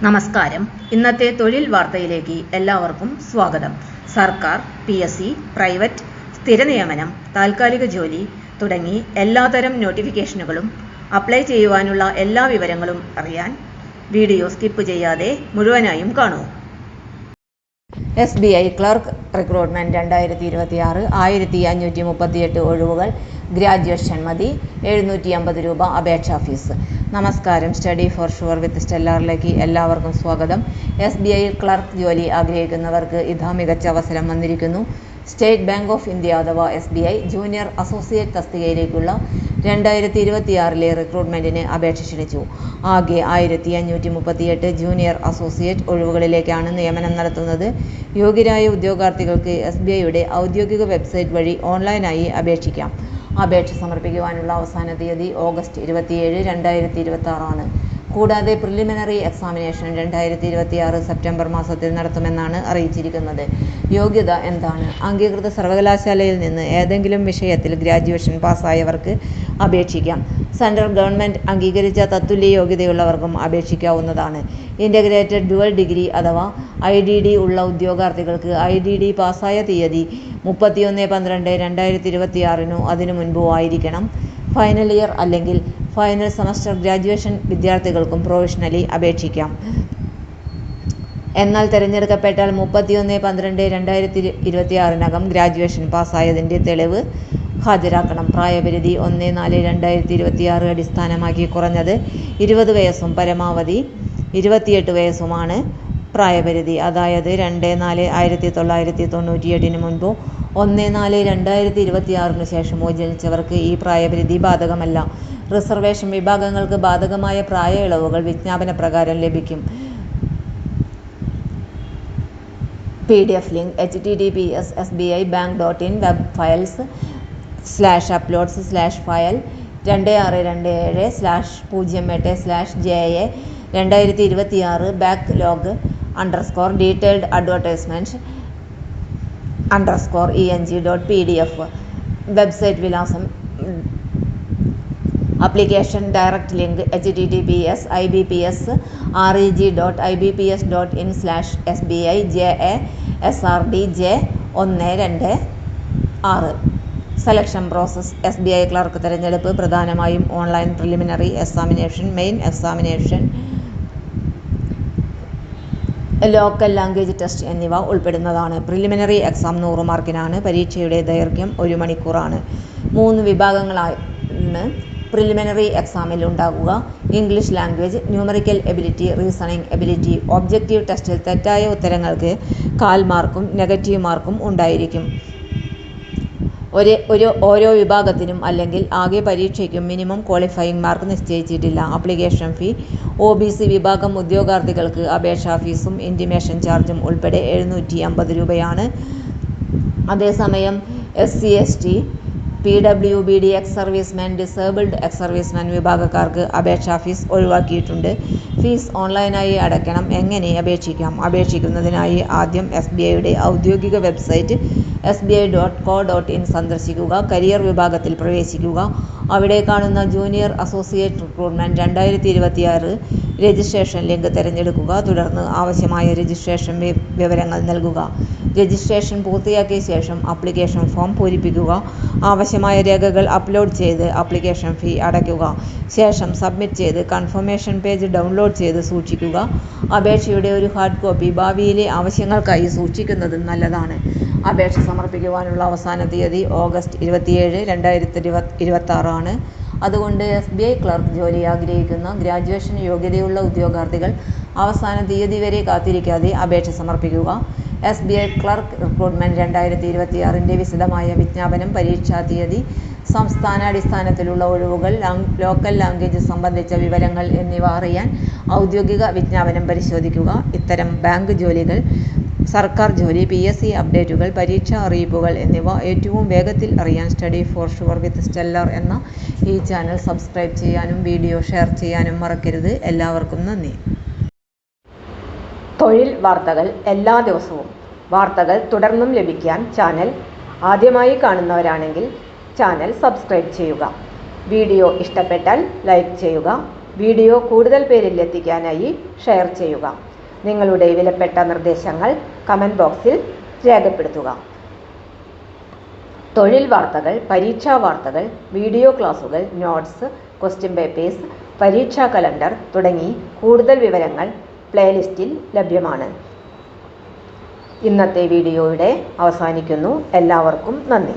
നമസ്കാരം. ഇന്നത്തെ തൊഴിൽ വാർത്തയിലേക്ക് എല്ലാവർക്കും സ്വാഗതം. സർക്കാർ, PSC, പ്രൈവറ്റ്, സ്ഥിര നിയമനം, താൽക്കാലിക ജോലി തുടങ്ങി എല്ലാത്തരം നോട്ടിഫിക്കേഷനുകളും അപ്ലൈ ചെയ്യുവാനുള്ള എല്ലാ വിവരങ്ങളും അറിയാൻ വീഡിയോ സ്കിപ്പ് ചെയ്യാതെ മുഴുവനായും കാണൂ. SBI ക്ലർക്ക് റിക്രൂട്ട്മെന്റ് 2026 1538 ഒഴിവുകൾ. ഗ്രാജുവേഷൻ മതി. 750 രൂപ അപേക്ഷാ ഫീസ്. നമസ്കാരം. സ്റ്റഡി ഫോർ ഷുവർ വിത്ത് സ്റ്റെല്ലാറിലേക്ക് എല്ലാവർക്കും സ്വാഗതം. SBI ക്ലർക്ക് ജോലി ആഗ്രഹിക്കുന്നവർക്ക് ഇതാ മികച്ച അവസരം വന്നിരിക്കുന്നു. സ്റ്റേറ്റ് ബാങ്ക് ഓഫ് ഇന്ത്യ അഥവാ SBI ജൂനിയർ അസോസിയേറ്റ് തസ്തികയിലേക്കുള്ള 2026 റിക്രൂട്ട്മെന്റിന് അപേക്ഷ ക്ഷണിച്ചു. ആകെ 1538 ജൂനിയർ അസോസിയേറ്റ് ഒഴിവുകളിലേക്കാണ് നിയമനം നടത്തുന്നത്. യോഗ്യരായ ഉദ്യോഗാർത്ഥികൾക്ക് SBIയുടെ ഔദ്യോഗിക വെബ്സൈറ്റ് വഴി ഓൺലൈനായി അപേക്ഷിക്കാം. അപേക്ഷ സമർപ്പിക്കുവാനുള്ള അവസാന തീയതി ഓഗസ്റ്റ് 27, 2026 ആണ്. കൂടാതെ പ്രിലിമിനറി എക്സാമിനേഷൻ 2026 സെപ്റ്റംബർ മാസത്തിൽ നടത്തുമെന്നാണ് അറിയിച്ചിരിക്കുന്നത്. യോഗ്യത എന്താണ്? അംഗീകൃത സർവകലാശാലയിൽ നിന്ന് ഏതെങ്കിലും വിഷയത്തിൽ ഗ്രാജുവേഷൻ പാസ്സായവർക്ക് അപേക്ഷിക്കാം. സെൻട്രൽ ഗവൺമെൻറ് അംഗീകരിച്ച തത്തുല്യ യോഗ്യതയുള്ളവർക്കും അപേക്ഷിക്കാവുന്നതാണ്. ഇൻ്റഗ്രേറ്റഡ് ഡുവൽ ഡിഗ്രി അഥവാ IDD ഉള്ള ഉദ്യോഗാർത്ഥികൾക്ക് IDD പാസ്സായ തീയതി 31/12/2026 അതിനു മുൻപോ ആയിരിക്കണം. ഫൈനൽ ഇയർ അല്ലെങ്കിൽ ഫൈനൽ സെമസ്റ്റർ ഗ്രാജുവേഷൻ വിദ്യാർത്ഥികൾക്കും പ്രൊവിഷണലി അപേക്ഷിക്കാം. എന്നാൽ തിരഞ്ഞെടുക്കപ്പെട്ടാൽ 31/12/2026 ഗ്രാജുവേഷൻ പാസ്സായതിൻ്റെ തെളിവ് ഹാജരാക്കണം. പ്രായപരിധി 1/4/2026 അടിസ്ഥാനമാക്കി കുറഞ്ഞത് 20 വയസ്സും പരമാവധി 28 വയസ്സുമാണ് പ്രായപരിധി. അതായത് 2/4/1998 മുൻപോ 1/4/2026 ശേഷമോ ജനിച്ചവർക്ക് ഈ പ്രായപരിധി ബാധകമല്ല. റിസർവേഷൻ വിഭാഗങ്ങൾക്ക് ബാധകമായ പ്രായ ഇളവുകൾ വിജ്ഞാപന പ്രകാരം ലഭിക്കും. PDF link https://sbibank.in webfiles/uploads/file 2627/08/JA 2026 backlog _detailed advertisement _eng.pdf website വിലാസം application direct link https://ibps.in/sbij/srdj126. Selection process. SBI clerk തിരഞ്ഞെടുപ്പ് പ്രധാനമായും online preliminary examination, main examination, local language test എന്നിവ ഉൾപ്പെടുന്നതാണ്. പ്രിലിമിനറി എക്സാം 100 മാർക്കിനാണ്. പരീക്ഷയുടെ ദൈർഘ്യം 1 മണിക്കൂറാണ്. 3 വിഭാഗങ്ങളാണ് പ്രിലിമിനറി എക്സാമിൽ ഉണ്ടാകുക. English language, numerical ability, reasoning ability. Objective ടെസ്റ്റിൽ തെറ്റായ ഉത്തരങ്ങൾക്ക് 1/4 മാർക്കും നെഗറ്റീവ് മാർക്കും ഉണ്ടായിരിക്കും. ഓരോ വിഭാഗത്തിനും അല്ലെങ്കിൽ ആകെ പരീക്ഷയ്ക്കും മിനിമം ക്വാളിഫയിങ് മാർക്ക് നിശ്ചയിച്ചിട്ടില്ല. Application fee. OBC വിഭാഗം ഉദ്യോഗാർത്ഥികൾക്ക് അപേക്ഷാ ഫീസും ഇൻറ്റിമേഷൻ ചാർജും ഉൾപ്പെടെ 750 രൂപയാണ്. അതേസമയം SC, ST, PWBD ex servicemen, disabled ex servicemen വിഭാഗക്കാർക്ക് അപേക്ഷാ ഫീസ് ഒഴിവാക്കിയിട്ടുണ്ട്. ഫീസ് ഓൺലൈനായി അടയ്ക്കണം. എങ്ങനെ അപേക്ഷിക്കാം? അപേക്ഷിക്കുന്നതിനായി ആദ്യം SBIയുടെ ഔദ്യോഗിക വെബ്സൈറ്റ് sbi.co.in സന്ദർശിക്കുക. കരിയർ വിഭാഗത്തിൽ പ്രവേശിക്കുക. അവിടെ കാണുന്ന junior associate recruitment 2026 registration link തിരഞ്ഞെടുക്കുക. തുടർന്ന് ആവശ്യമായ രജിസ്ട്രേഷൻ വിവരങ്ങൾ നൽകുക. രജിസ്ട്രേഷൻ പൂർത്തിയാക്കിയ ശേഷം ആപ്ലിക്കേഷൻ ഫോം പൂരിപ്പിക്കുക. ആവശ്യമായ രേഖകൾ അപ്ലോഡ് ചെയ്ത് ആപ്ലിക്കേഷൻ ഫീ അടയ്ക്കുക. ശേഷം സബ്മിറ്റ് ചെയ്ത് കൺഫർമേഷൻ പേജ് ഡൗൺലോഡ് ചെയ്ത് സൂക്ഷിക്കുക. അപേക്ഷയുടെ ഒരു ഹാർഡ് കോപ്പി ഭാവിയിലെ ആവശ്യങ്ങൾക്കായി സൂക്ഷിക്കുന്നതും നല്ലതാണ്. അപേക്ഷ സമർപ്പിക്കുവാനുള്ള അവസാന തീയതി ഓഗസ്റ്റ് 27, 2026 ആണ്. അതുകൊണ്ട് SBI ക്ലർക്ക് ജോലി ആഗ്രഹിക്കുന്ന ഗ്രാജുവേഷൻ യോഗ്യതയുള്ള ഉദ്യോഗാർത്ഥികൾ അവസാന തീയതി വരെ കാത്തിരിക്കാതെ അപേക്ഷ സമർപ്പിക്കുക. SBI ക്ലർക്ക് റിക്രൂട്ട്മെന്റ് 2026 വിശദമായ വിജ്ഞാപനം, പരീക്ഷാ തീയതി, സംസ്ഥാനാടിസ്ഥാനത്തിലുള്ള ഒഴിവുകൾ, ലോക്കൽ ലാംഗ്വേജ് സംബന്ധിച്ച വിവരങ്ങൾ എന്നിവ അറിയാൻ ഔദ്യോഗിക വിജ്ഞാപനം പരിശോധിക്കുക. ഇത്തരം ബാങ്ക് ജോലികൾ, സർക്കാർ ജോലി, PSC അപ്ഡേറ്റുകൾ, പരീക്ഷാ അറിയിപ്പുകൾ എന്നിവ ഏറ്റവും വേഗത്തിൽ അറിയാൻ study for sure with stellar എന്ന ഈ ചാനൽ സബ്സ്ക്രൈബ് ചെയ്യാനും വീഡിയോ ഷെയർ ചെയ്യാനും മറക്കരുത്. എല്ലാവർക്കും നന്ദി. തൊഴിൽ വാർത്തകൾ എല്ലാ ദിവസവും. വാർത്തകൾ തുടർന്നും ലഭിക്കാൻ ചാനൽ ആദ്യമായി കാണുന്നവരാണെങ്കിൽ ചാനൽ സബ്സ്ക്രൈബ് ചെയ്യുക. വീഡിയോ ഇഷ്ടപ്പെട്ടാൽ ലൈക്ക് ചെയ്യുക. വീഡിയോ കൂടുതൽ പേരിൽ എത്തിക്കാനായി ഷെയർ ചെയ്യുക. നിങ്ങളുടെ വിലപ്പെട്ട നിർദ്ദേശങ്ങൾ കമൻറ്റ് ബോക്സിൽ രേഖപ്പെടുത്തുക. തൊഴിൽ വാർത്തകൾ, പരീക്ഷാ വാർത്തകൾ, വീഡിയോ ക്ലാസുകൾ, നോട്ട്സ്, ക്വസ്റ്റ്യൻ പേപ്പേഴ്സ്, പരീക്ഷാ കലണ്ടർ തുടങ്ങി കൂടുതൽ വിവരങ്ങൾ പ്ലേലിസ്റ്റിൽ ലഭ്യമാണ്. ഇന്നത്തെ വീഡിയോ ഇവിടെ അവസാനിക്കുന്നു. എല്ലാവർക്കും നന്ദി.